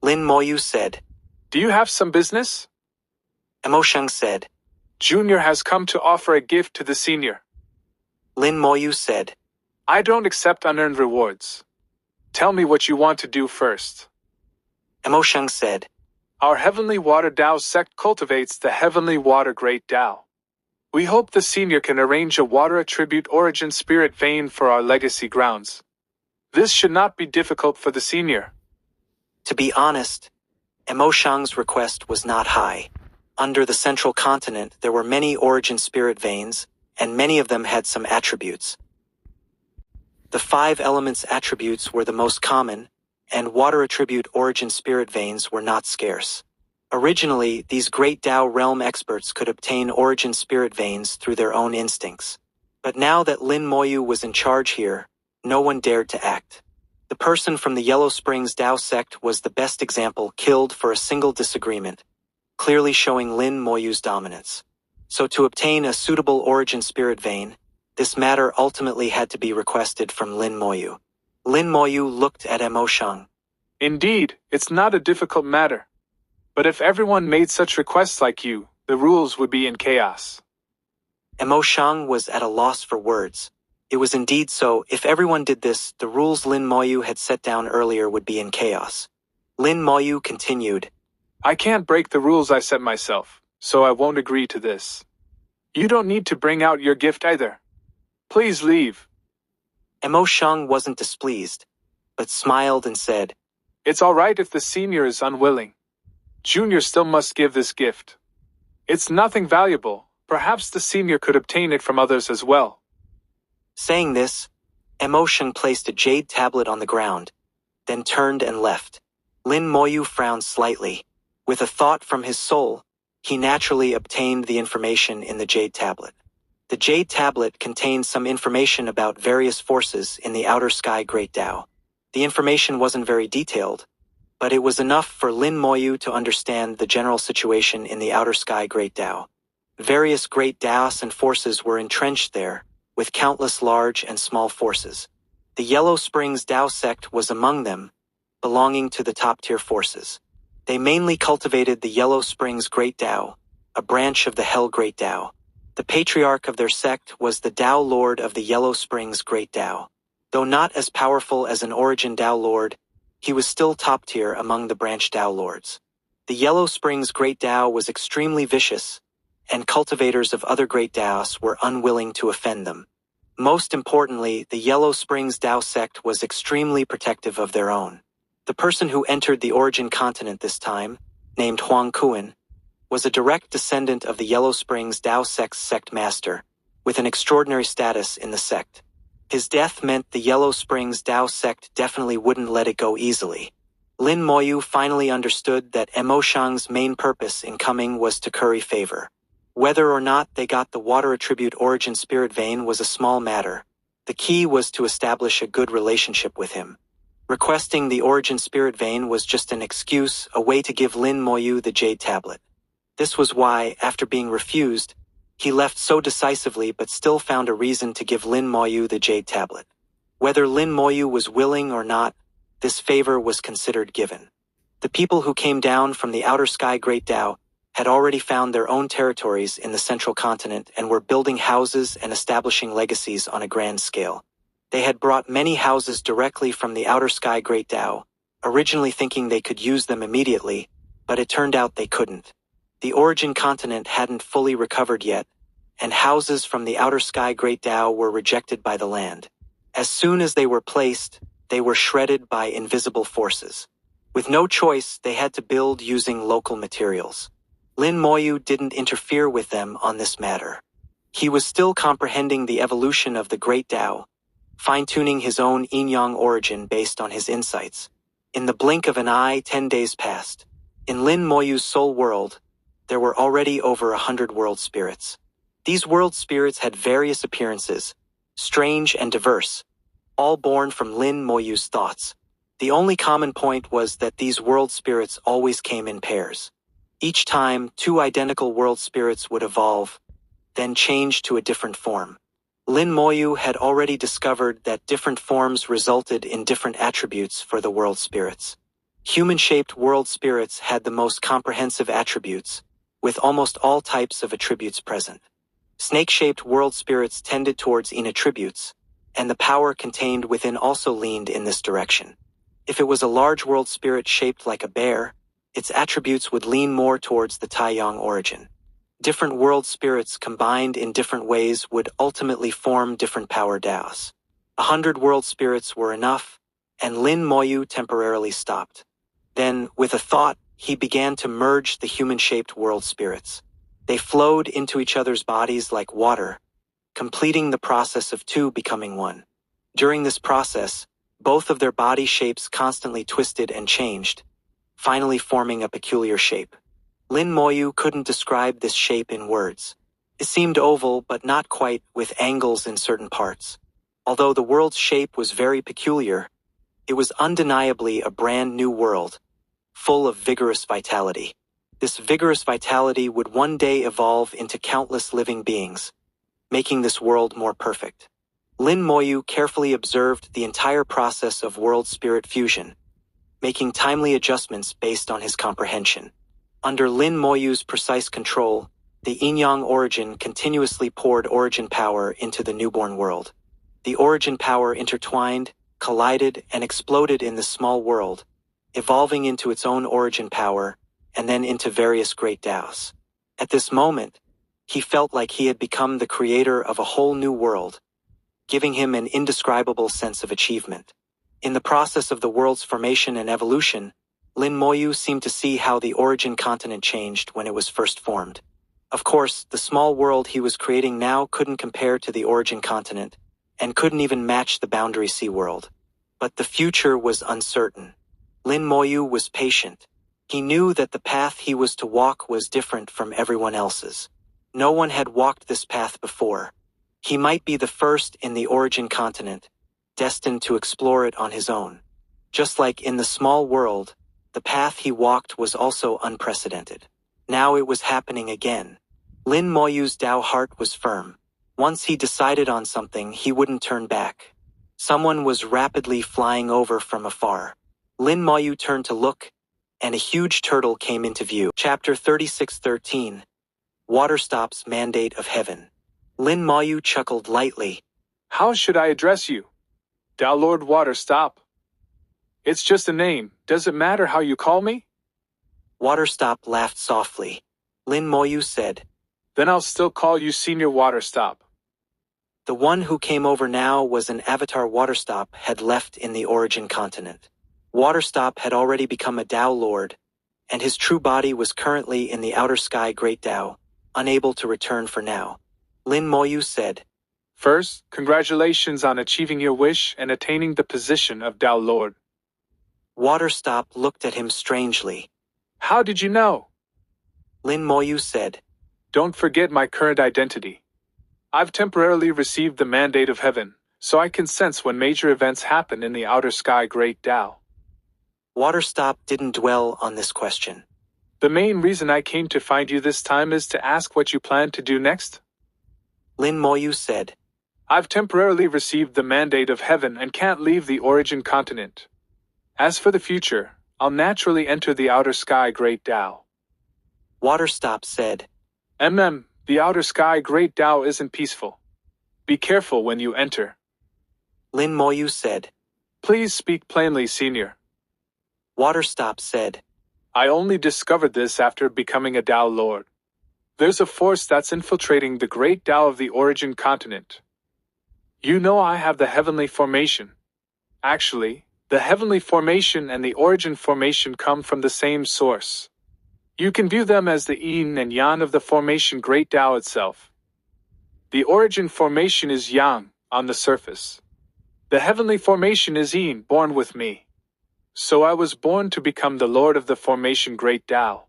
Lin Moyu said, Do you have some business? Emosheng said, Junior has come to offer a gift to the senior. Lin Moyu said, I don't accept unearned rewards. Tell me what you want to do first. Emosheng said, Our Heavenly Water Tao sect cultivates the Heavenly Water Great Tao. We hope the senior can arrange a water attribute origin spirit vein for our legacy grounds. This should not be difficult for the senior. To be honest, Emosheng's request was not high. Under the central continent, there were many origin spirit veins, and many of them had some attributes. The 5 elements attributes were the most common, and water attribute origin spirit veins were not scarce. Originally, these great Tao realm experts could obtain origin spirit veins through their own instincts. But now that Lin Moyu was in charge here, no one dared to act. The person from the Yellow Springs Tao sect was the best example, killed for a single disagreement, clearly showing Lin Moyu's dominance. So to obtain a suitable origin spirit vein, this matter ultimately had to be requested from Lin Moyu. Lin Moyu looked at Emosheng. Indeed, it's not a difficult matter. But if everyone made such requests like you, the rules would be in chaos. Emosheng was at a loss for words. It was indeed so. If everyone did this, the rules Lin Moyu had set down earlier would be in chaos. Lin Moyu continued, I can't break the rules I set myself, so I won't agree to this. You don't need to bring out your gift either. Please leave. Emosheng wasn't displeased, but smiled and said, It's all right if the senior is unwilling. Junior still must give this gift. It's nothing valuable. Perhaps the senior could obtain it from others as well. Saying this, Emosheng placed a jade tablet on the ground, then turned and left. Lin Moyu frowned slightly. With a thought from his soul, he naturally obtained the information in the jade tablet. The jade tablet contained some information about various forces in the outer sky Great Tao. The information wasn't very detailed, but it was enough for Lin Moyu to understand the general situation in the outer sky Great Tao. Various great Taos and forces were entrenched there, with countless large and small forces. The Yellow Springs Tao sect was among them, belonging to the top-tier forces. They mainly cultivated the Yellow Springs Great Tao, a branch of the Hell Great Tao. The patriarch of their sect was the Tao Lord of the Yellow Springs Great Tao. Though not as powerful as an origin Tao Lord, he was still top-tier among the branch Tao Lords. The Yellow Springs Great Tao was extremely vicious, and cultivators of other Great Taos were unwilling to offend them. Most importantly, the Yellow Springs Tao sect was extremely protective of their own. The person who entered the origin continent this time, named Huang Kuan, was a direct descendant of the Yellow Springs Dao sect's sect master, with an extraordinary status in the sect. His death meant the Yellow Springs Dao sect definitely wouldn't let it go easily. Lin Moyu finally understood that Mo Shang's main purpose in coming was to curry favor. Whether or not they got the water attribute origin spirit vein was a small matter. The key was to establish a good relationship with him. Requesting the origin spirit vein was just an excuse, a way to give Lin Moyu the jade tablet. This was why, after being refused, he left so decisively but still found a reason to give Lin Moyu the jade tablet. Whether Lin Moyu was willing or not, this favor was considered given. The people who came down from the outer sky Great Dao had already found their own territories in the central continent and were building houses and establishing legacies on a grand scale. They had brought many houses directly from the outer sky Great Dao, originally thinking they could use them immediately, but it turned out they couldn't. The origin continent hadn't fully recovered yet, and houses from the outer sky Great Dao were rejected by the land. As soon as they were placed, they were shredded by invisible forces. With no choice, they had to build using local materials. Lin Moyu didn't interfere with them on this matter. He was still comprehending the evolution of the Great Dao, fine-tuning his own yin-yang origin based on his insights. In the blink of an eye, 10 days passed. In Lin Moyu's soul world, there were already over 100 world spirits. These world spirits had various appearances, strange and diverse, all born from Lin Moyu's thoughts. The only common point was that these world spirits always came in pairs. Each time, 2 identical world spirits would evolve, then change to a different form. Lin Moyu had already discovered that different forms resulted in different attributes for the world spirits. Human-shaped world spirits had the most comprehensive attributes, with almost all types of attributes present. Snake-shaped world spirits tended towards yin attributes, and the power contained within also leaned in this direction. If it was a large world spirit shaped like a bear, its attributes would lean more towards the Tai-Yang origin. Different world spirits combined in different ways would ultimately form different power Daos. 100 world spirits were enough, and Lin Moyu temporarily stopped. Then, with a thought, he began to merge the human-shaped world spirits. They flowed into each other's bodies like water, completing the process of 2 becoming 1. During this process, both of their body shapes constantly twisted and changed, finally forming a peculiar shape. Lin Moyu couldn't describe this shape in words. It seemed oval but not quite, with angles in certain parts. Although the world's shape was very peculiar, it was undeniably a brand new world, full of vigorous vitality. This vigorous vitality would one day evolve into countless living beings, making this world more perfect. Lin Moyu carefully observed the entire process of world spirit fusion, making timely adjustments based on his comprehension. Under Lin Moyu's precise control, the yin-yang origin continuously poured origin power into the newborn world. The origin power intertwined, collided, and exploded in the small world, evolving into its own origin power, and then into various great Daos. At this moment, he felt like he had become the creator of a whole new world, giving him an indescribable sense of achievement. In the process of the world's formation and evolution, Lin Moyu seemed to see how the origin continent changed when it was first formed. Of course, the small world he was creating now couldn't compare to the origin continent, and couldn't even match the boundary sea world. But the future was uncertain. Lin Moyu was patient. He knew that the path he was to walk was different from everyone else's. No one had walked this path before. He might be the first in the origin continent, destined to explore it on his own. Just like in the small world, the path he walked was also unprecedented. Now it was happening again. Lin Moyu's Dao heart was firm. Once he decided on something, he wouldn't turn back. Someone was rapidly flying over from afar. Lin Moyu turned to look, and a huge turtle came into view. Chapter 36:13. Waterstop's Mandate of Heaven. Lin Moyu chuckled lightly. How should I address you? Dao Lord Waterstop. It's just a name. Does it matter how you call me? Waterstop laughed softly. Lin Moyu said, Then I'll still call you Senior Waterstop. The one who came over now was an avatar Waterstop had left in the origin continent. Waterstop had already become a Tao Lord, and his true body was currently in the outer sky Great Tao, unable to return for now. Lin Moyu said, First, congratulations on achieving your wish and attaining the position of Tao Lord. Waterstop looked at him strangely. How did you know? Lin Moyu said, Don't forget my current identity. I've temporarily received the mandate of heaven, so I can sense when major events happen in the outer sky Great Tao. Waterstop didn't dwell on this question. The main reason I came to find you this time is to ask what you plan to do next. Lin Moyu said, I've temporarily received the mandate of heaven and can't leave the origin continent. As for the future, I'll naturally enter the outer sky Great Tao. Waterstop said, The outer sky Great Tao isn't peaceful. Be careful when you enter. Lin Moyu said, Please speak plainly, Senior. Waterstop said, I only discovered this after becoming a Tao Lord. There's a force that's infiltrating the Great Tao of the origin continent. You know I have the heavenly formation. Actually, the heavenly formation and the origin formation come from the same source. You can view them as the yin and yang of the formation Great Tao itself. The origin formation is yang, on the surface. The heavenly formation is yin, born with me. So I was born to become the Lord of the formation Great Tao.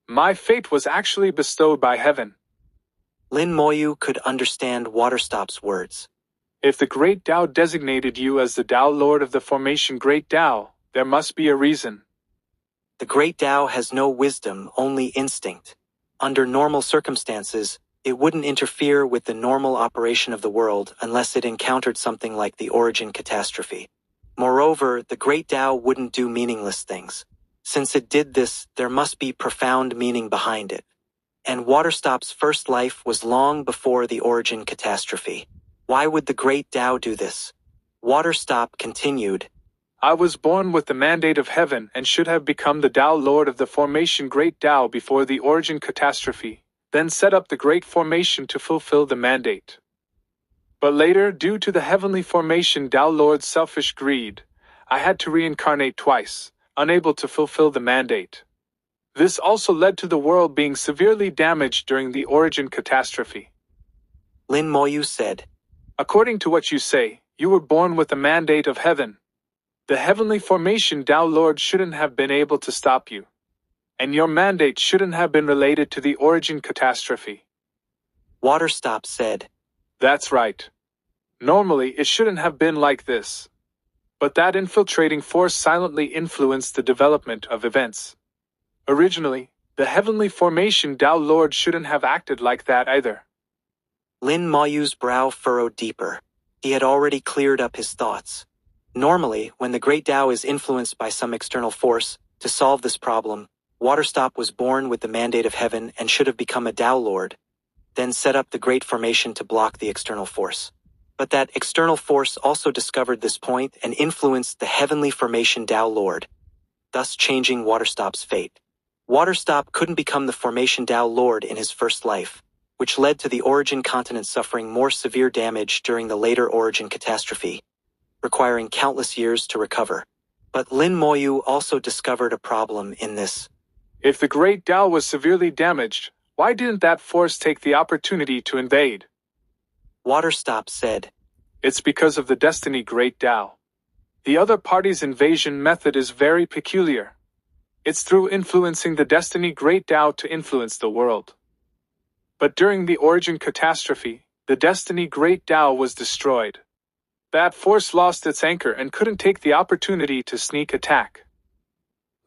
My fate was actually bestowed by heaven. Lin Moyu could understand Waterstop's words. If the Great Tao designated you as the Tao Lord of the formation Great Tao, there must be a reason. The Great Tao has no wisdom, only instinct. Under normal circumstances, it wouldn't interfere with the normal operation of the world unless it encountered something like the origin catastrophe. Moreover, the Great Tao wouldn't do meaningless things. Since it did this, there must be profound meaning behind it. And Waterstop's first life was long before the origin catastrophe. Why would the Great Tao do this? Waterstop continued, I was born with the mandate of heaven and should have become the Tao Lord of the formation Great Tao before the origin catastrophe, then set up the Great Formation to fulfill the mandate. But later, due to the heavenly formation Tao Lord's selfish greed, I had to reincarnate twice, unable to fulfill the mandate. This also led to the world being severely damaged during the origin catastrophe. Lin Moyu said, According to what you say, you were born with the mandate of heaven. The heavenly formation Tao Lord shouldn't have been able to stop you. And your mandate shouldn't have been related to the origin catastrophe. Waterstop said, That's right. Normally, it shouldn't have been like this. But that infiltrating force silently influenced the development of events. Originally, the heavenly formation Tao Lord shouldn't have acted like that either. Lin Moyu's brow furrowed deeper. He had already cleared up his thoughts. Normally, when the Great Tao is influenced by some external force, to solve this problem, Waterstop was born with the mandate of heaven and should have become a Tao Lord, then set up the Great Formation to block the external force. But that external force also discovered this point and influenced the heavenly formation Tao Lord, thus changing Waterstop's fate. Waterstop couldn't become the formation Tao Lord in his first life, which led to the origin continent suffering more severe damage during the later origin catastrophe, requiring countless years to recover. But Lin Moyu also discovered a problem in this. If the Great Tao was severely damaged, why didn't that force take the opportunity to invade? Waterstop said, It's because of the destiny Great Tao. The other party's invasion method is very peculiar. It's through influencing the destiny Great Tao to influence the world. But during the origin catastrophe, the destiny Great Tao was destroyed. That force lost its anchor and couldn't take the opportunity to sneak attack.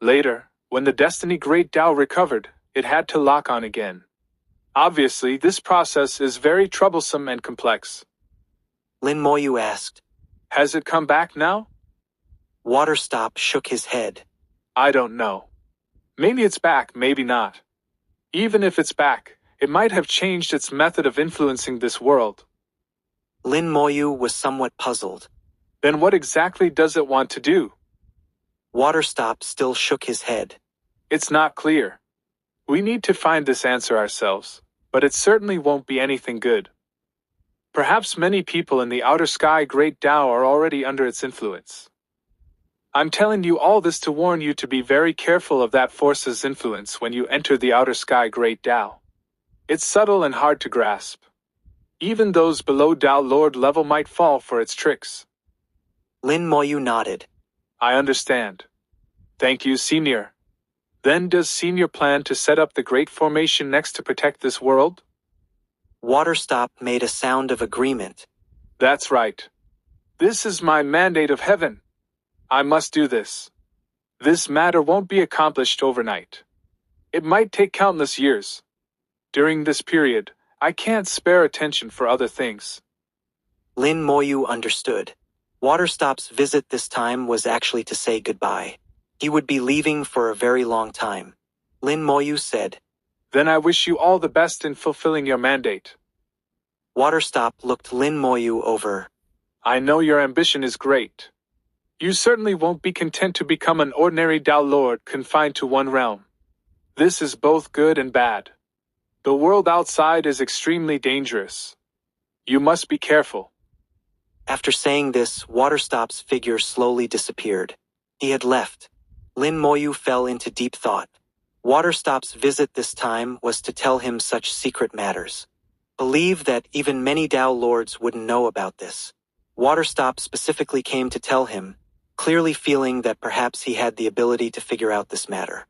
Later, when the destiny Great Tao recovered, it had to lock on again. Obviously, this process is very troublesome and complex. Lin Moyu asked. Has it come back now? Waterstop shook his head. I don't know. Maybe it's back, maybe not. Even if it's back, it might have changed its method of influencing this world. Lin Moyu was somewhat puzzled. Then what exactly does it want to do? Waterstop still shook his head. It's not clear. We need to find this answer ourselves, but it certainly won't be anything good. Perhaps many people in the outer sky Great Tao are already under its influence. I'm telling you all this to warn you to be very careful of that force's influence when you enter the outer sky Great Tao. It's subtle and hard to grasp. Even those below Tao Lord level might fall for its tricks. Lin Moyu nodded. I understand. Thank you, Senior. Then does Senior plan to set up the Great Formation next to protect this world? Waterstop made a sound of agreement. That's right. This is my mandate of heaven. I must do this. This matter won't be accomplished overnight. It might take countless years. During this period, I can't spare attention for other things. Lin Moyu understood. Waterstop's visit this time was actually to say goodbye. He would be leaving for a very long time. Lin Moyu said, Then I wish you all the best in fulfilling your mandate. Waterstop looked Lin Moyu over. I know your ambition is great. You certainly won't be content to become an ordinary Tao Lord confined to one realm. This is both good and bad. The world outside is extremely dangerous. You must be careful. After saying this, Waterstop's figure slowly disappeared. He had left. Lin Moyu fell into deep thought. Waterstop's visit this time was to tell him such secret matters. Believe that even many Tao Lords wouldn't know about this. Waterstop specifically came to tell him, clearly feeling that perhaps he had the ability to figure out this matter.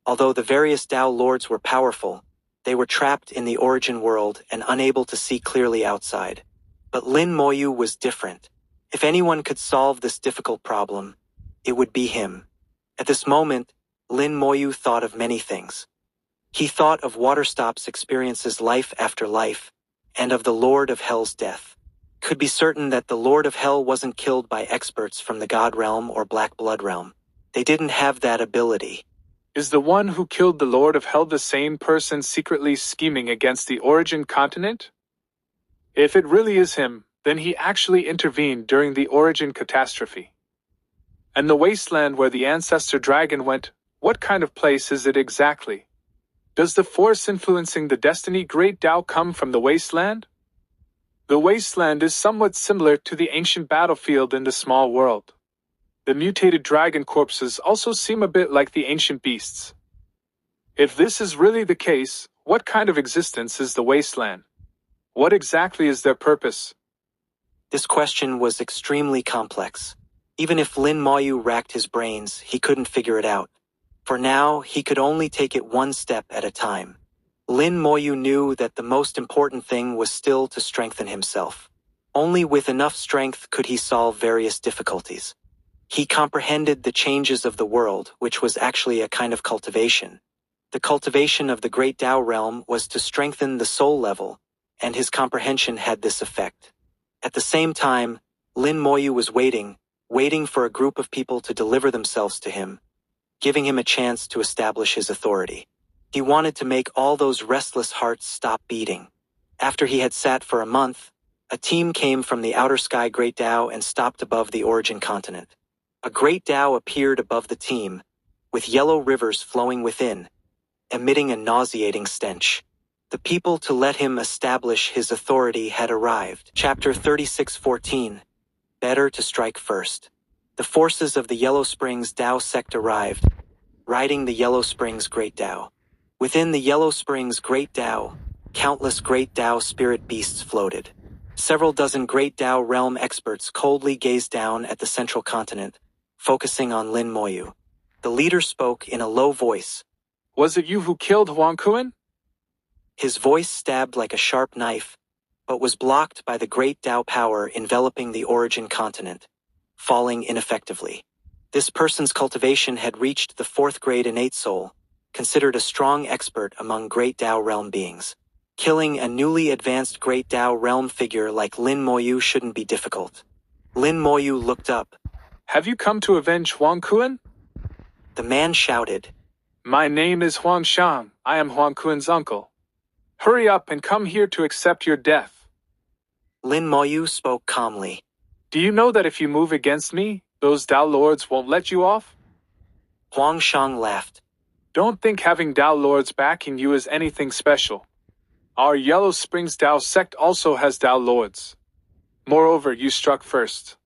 Although the various Tao Lords were powerful, they were trapped in the origin world and unable to see clearly outside. But Lin Moyu was different. If anyone could solve this difficult problem, it would be him. At this moment, Lin Moyu thought of many things. He thought of Waterstop's experiences life after life, and of the Lord of Hell's death. Could be certain that the Lord of Hell wasn't killed by experts from the God Realm or Black Blood Realm. They didn't have that ability. Is the one who killed the Lord of Hell the same person secretly scheming against the origin continent? If it really is him, then he actually intervened during the origin catastrophe. And the wasteland where the ancestor dragon went, what kind of place is it exactly? Does the force influencing the destiny Great Tao come from the wasteland? The wasteland is somewhat similar to the ancient battlefield in the small world. The mutated dragon corpses also seem a bit like the ancient beasts. If this is really the case, what kind of existence is the wasteland? What exactly is their purpose? This question was extremely complex. Even if Lin Moyu racked his brains, he couldn't figure it out. For now, he could only take it one step at a time. Lin Moyu knew that the most important thing was still to strengthen himself. Only with enough strength could he solve various difficulties. He comprehended the changes of the world, which was actually a kind of cultivation. The cultivation of the Great Tao realm was to strengthen the soul level, and his comprehension had this effect. At the same time, Lin Moyu was waiting for a group of people to deliver themselves to him, giving him a chance to establish his authority. He wanted to make all those restless hearts stop beating. After he had sat for a month, a team came from the outer sky Great Tao and stopped above the origin continent. A Great Tao appeared above the team, with yellow rivers flowing within, emitting a nauseating stench. The people to let him establish his authority had arrived. Chapter 36:14. Better to strike first. The forces of the Yellow Springs Tao sect arrived, riding the Yellow Springs Great Tao. Within the Yellow Springs Great Tao, countless Great Tao spirit beasts floated. Several dozen Great Tao realm experts coldly gazed down at the central continent, focusing on Lin Moyu. The leader spoke in a low voice. Was it you who killed Huang Kuan? His voice stabbed like a sharp knife, but was blocked by the Great Tao power enveloping the origin continent, falling ineffectively. This person's cultivation had reached the 4th grade innate soul, considered a strong expert among Great Tao realm beings. Killing a newly advanced Great Tao realm figure like Lin Moyu shouldn't be difficult. Lin Moyu looked up. Have you come to avenge Huang Kuan? The man shouted. My name is Huang Shang. I am Huang Kuan's uncle. Hurry up and come here to accept your death. Lin Moyu spoke calmly. Do you know that if you move against me, those Tao Lords won't let you off? Huang Shang laughed. Don't think having Tao Lords backing you is anything special. Our Yellow Springs Tao sect also has Tao Lords. Moreover, you struck first.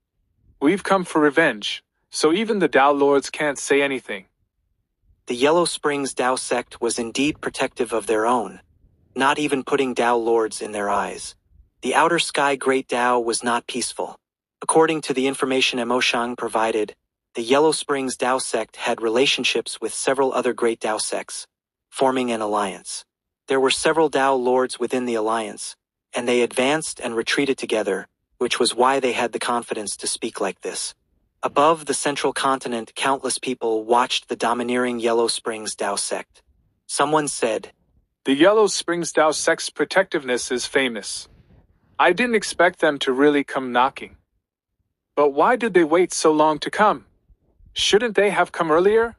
We've come for revenge, So even the Tao Lords can't say anything. The Yellow Springs Tao sect was indeed protective of their own, not even putting Tao Lords in their eyes. The Outer Sky Great Tao was not peaceful. According to the information Emoshang provided, the Yellow Springs Tao sect had relationships with several other great Tao sects, forming an alliance. There were several Tao Lords within the alliance, and they advanced and retreated together, which was why they had the confidence to speak like this. Above the central continent, countless people watched the domineering Yellow Springs Tao sect. Someone said, The Yellow Springs Tao sect's protectiveness is famous. I didn't expect them to really come knocking. But why did they wait so long to come? Shouldn't they have come earlier?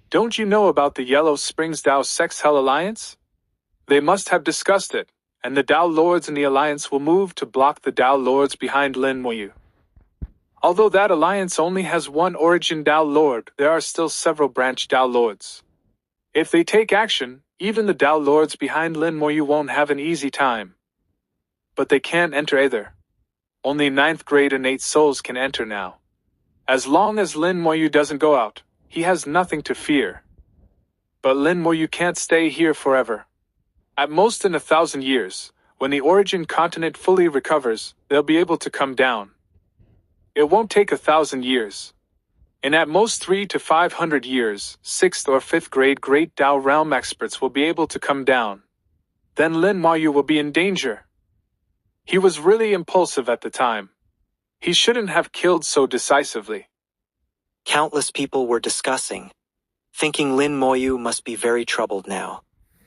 Don't you know about the Yellow Springs Tao sect's Hell Alliance? They must have discussed it, and the Tao Lords in the alliance will move to block the Tao Lords behind Lin Moyu. Although that alliance only has one origin Tao Lord, there are still several branch Tao Lords. If they take action, even the Tao Lords behind Lin Moyu won't have an easy time. But they can't enter either. Only 9th grade innate souls can enter now. As long as Lin Moyu doesn't go out, he has nothing to fear. But Lin Moyu can't stay here forever. At most in 1,000 years, when the origin continent fully recovers, they'll be able to come down. It won't take 1,000 years. In at most 300 to 500 years, 6th or 5th grade Great Tao Realm experts will be able to come down. Then Lin Moyu will be in danger. He was really impulsive at the time. He shouldn't have killed so decisively. Countless people were discussing, thinking Lin Moyu must be very troubled now.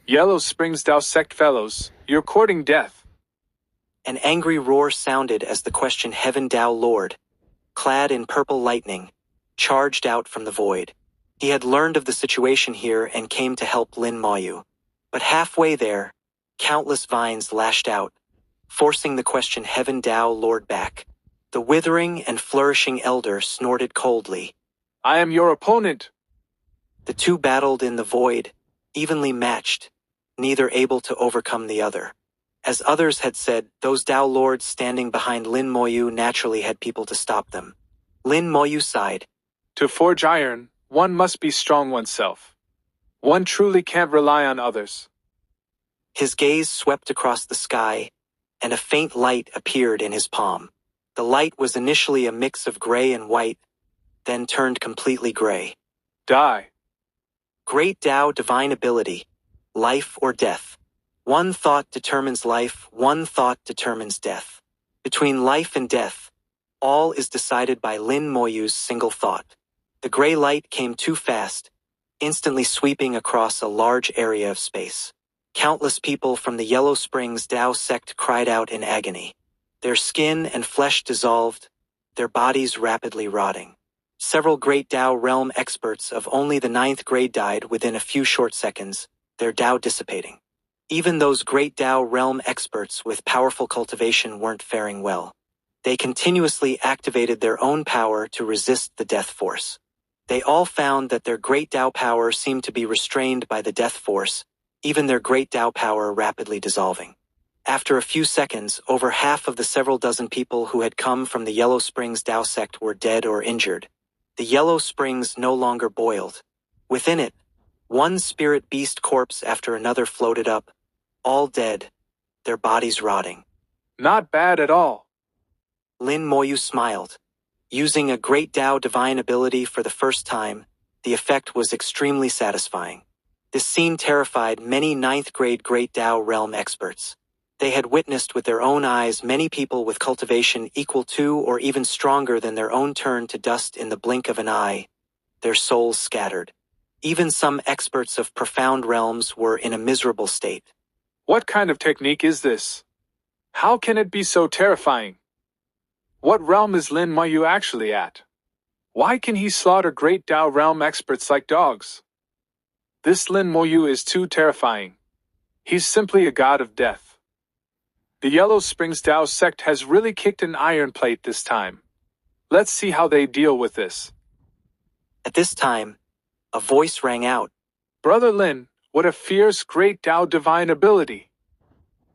Yellow Springs Tao sect fellows, you're courting death. An angry roar sounded as the questioned Heaven Tao Lord, clad in purple lightning, charged out from the void. He had learned of the situation here and came to help Lin Moyu. But halfway there, countless vines lashed out, forcing the questioned Heaven Tao Lord back. The withering and flourishing elder snorted coldly. I am your opponent. The two battled in the void, evenly matched, neither able to overcome the other. As others had said, those Tao Lords standing behind Lin Moyu naturally had people to stop them. Lin Moyu sighed. To forge iron, one must be strong oneself. One truly can't rely on others. His gaze swept across the sky, and a faint light appeared in his palm. The light was initially a mix of gray and white, then turned completely gray. Die. Great Tao divine ability, life or death. One thought determines life, one thought determines death. Between life and death, all is decided by Lin Moyu's single thought. The gray light came too fast, instantly sweeping across a large area of space. Countless people from the Yellow Springs Tao sect cried out in agony. Their skin and flesh dissolved, their bodies rapidly rotting. Several great Tao realm experts of only the 9th grade died within a few short seconds, their Tao dissipating. Even those great Tao realm experts with powerful cultivation weren't faring well. They continuously activated their own power to resist the death force. They all found that their great Tao power seemed to be restrained by the death force, even their great Tao power rapidly dissolving. After a few seconds, over half of the several dozen people who had come from the Yellow Springs Tao sect were dead or injured. The Yellow Springs no longer boiled. Within it, one spirit beast corpse after another floated up, all dead, their bodies rotting. Not bad at all. Lin Moyu smiled. Using a great Tao divine ability for the first time, the effect was extremely satisfying. This scene terrified many 9th grade great Tao realm experts. They had witnessed with their own eyes many people with cultivation equal to or even stronger than their own turn to dust in the blink of an eye, their souls scattered. Even some experts of profound realms were in a miserable state. What kind of technique is this? How can it be so terrifying? What realm is Lin Moyu actually at? Why can he slaughter great Tao realm experts like dogs? This Lin Moyu is too terrifying. He's simply a god of death. The Yellow Springs Tao sect has really kicked an iron plate this time. Let's see how they deal with this. At this time, a voice rang out. Brother Lin, what a fierce great Tao divine ability.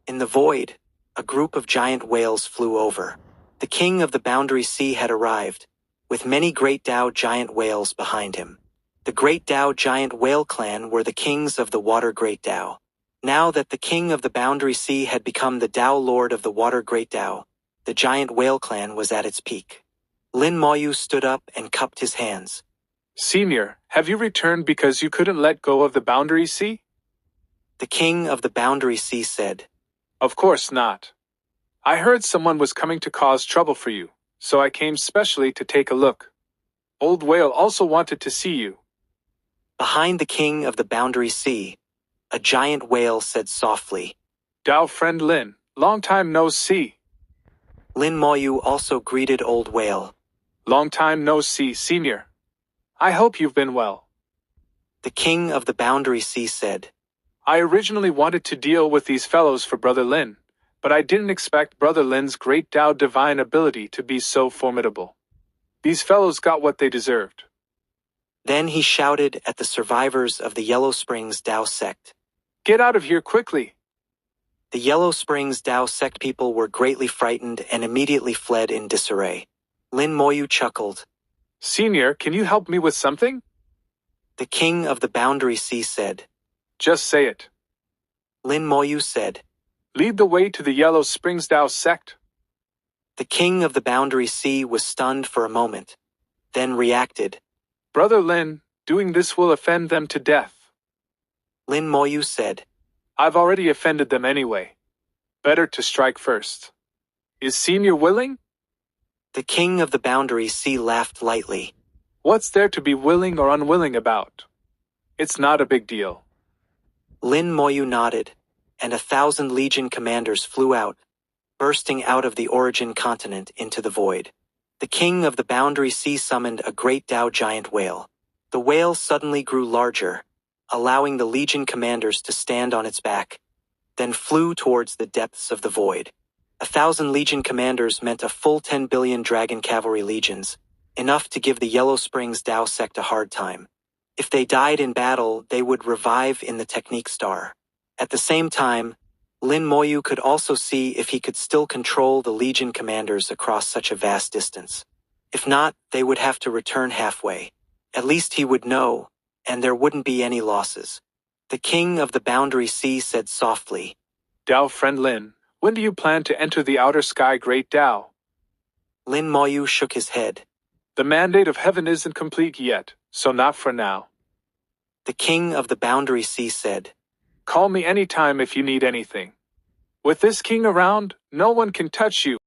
In the void, a group of giant whales flew over. The king of the Boundary Sea had arrived, with many great Dao giant whales behind him. The great Dao giant whale clan were the kings of the water great Dao. Now that the king of the Boundary Sea had become the Dao lord of the water great Dao, the giant whale clan was at its peak. Lin Moyu stood up and cupped his hands. Senior, have you returned because you couldn't let go of the Boundary Sea? The king of the Boundary Sea said. Of course not. I heard someone was coming to cause trouble for you, so I came specially to take a look. Old Whale also wanted to see you. Behind the king of the Boundary Sea, a giant whale said softly. Dao friend Lin, long time no see. Lin Moyu also greeted Old Whale. Long time no see, Senior. I hope you've been well. The king of the Boundary Sea said. I originally wanted to deal with these fellows for Brother Lin, but I didn't expect Brother Lin's great Dao divine ability to be so formidable. These fellows got what they deserved. Then he shouted at the survivors of the Yellow Springs Dao sect. Get out of here quickly! The Yellow Springs Dao sect people were greatly frightened and immediately fled in disarray. Lin Moyu chuckled. Senior, can you help me with something? The king of the Boundary Sea said. Just say it. Lin Moyu said. Lead the way to the Yellow Springs Dao sect. The king of the Boundary Sea was stunned for a moment, then reacted. Brother Lin, doing this will offend them to death. Lin Moyu said. I've already offended them anyway. Better to strike first. Is Senior willing? The king of the Boundary Sea laughed lightly. What's there to be willing or unwilling about? It's not a big deal. Lin Moyu nodded, and 1,000 Legion commanders flew out, bursting out of the origin continent into the void. The king of the Boundary Sea summoned a great Dao giant whale. The whale suddenly grew larger, allowing the Legion commanders to stand on its back, then flew towards the depths of the void. 1,000 Legion commanders meant a full 10 billion Dragon Cavalry legions, enough to give the Yellow Springs Dao sect a hard time. If they died in battle, they would revive in the Technique Star. At the same time, Lin Moyu could also see if he could still control the Legion commanders across such a vast distance. If not, they would have to return halfway. At least he would know, and there wouldn't be any losses. The king of the Boundary Sea said softly. Dao friend Lin, when do you plan to enter the outer sky great Dao? Lin Moyu shook his head. The mandate of heaven isn't complete yet, so not for now. The king of the Boundary Sea said. Call me anytime if you need anything. With this king around, no one can touch you.